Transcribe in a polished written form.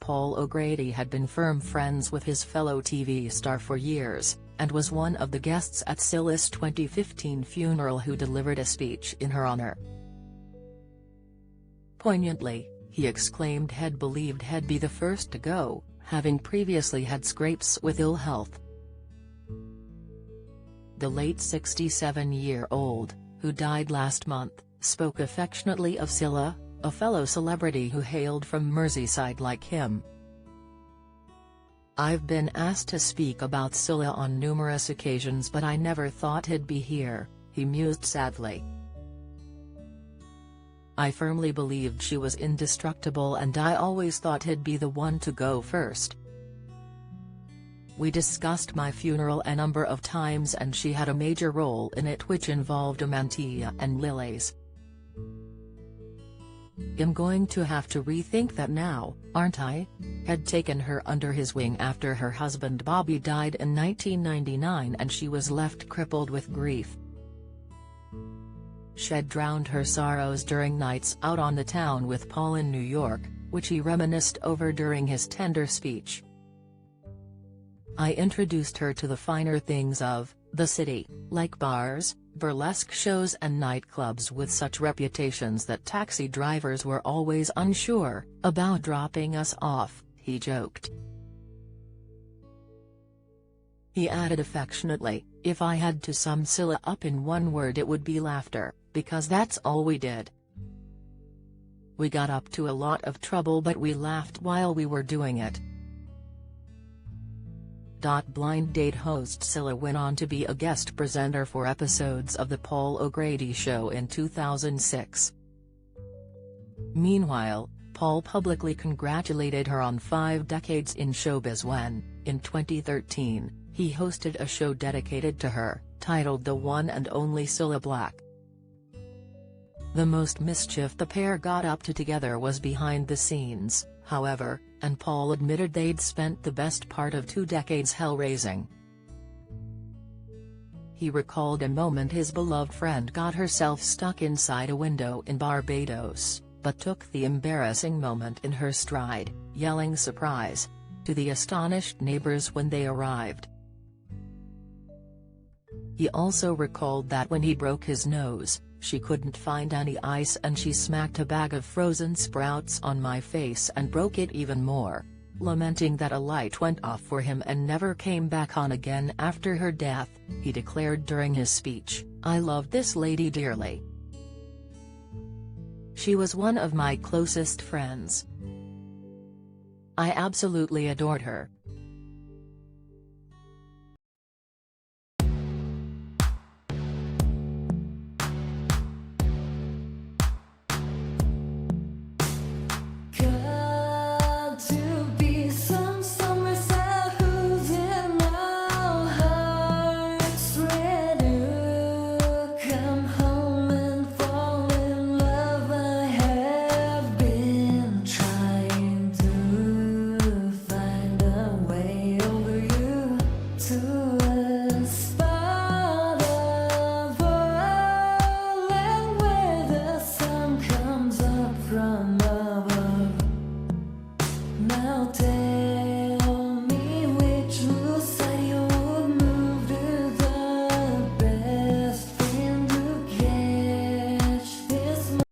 Paul O'Grady had been firm friends with his fellow TV star for years, and was one of the guests at Cilla's 2015 funeral who delivered a speech in her honor. Poignantly, he exclaimed he'd believed he'd be the first to go, having previously had scrapes with ill health. The late 67-year-old, who died last month, spoke affectionately of Cilla, a fellow celebrity who hailed from Merseyside like him. "I've been asked to speak about Cilla on numerous occasions, but I never thought he'd be here," he mused sadly. "I firmly believed she was indestructible, and I always thought he'd be the one to go first. We discussed my funeral a number of times and she had a major role in it, which involved a mantilla and lilies. I'm going to have to rethink that now, aren't I?" Had taken her under his wing after her husband Bobby died in 1999 and she was left crippled with grief. She'd drowned her sorrows during nights out on the town with Paul in New York, which he reminisced over during his tender speech. "I introduced her to the finer things of the city, like bars, burlesque shows and nightclubs with such reputations that taxi drivers were always unsure about dropping us off," he joked. He added affectionately, "If I had to sum Cilla up in one word it would be laughter, because that's all we did. We got up to a lot of trouble but we laughed while we were doing it." Blind Date host Cilla went on to be a guest presenter for episodes of The Paul O'Grady Show in 2006. Meanwhile, Paul publicly congratulated her on 5 decades in showbiz when, in 2013, he hosted a show dedicated to her, titled The One and Only Cilla Black. The most mischief the pair got up to together was behind the scenes, however, and Paul admitted they'd spent the best part of 2 decades hell-raising. He recalled a moment his beloved friend got herself stuck inside a window in Barbados, but took the embarrassing moment in her stride, yelling surprise to the astonished neighbors when they arrived. He also recalled that when he broke his nose, she couldn't find any ice and she smacked a bag of frozen sprouts on my face and broke it even more, lamenting that a light went off for him and never came back on again after her death. He declared during his speech, "I loved this lady dearly. She was one of my closest friends. I absolutely adored her.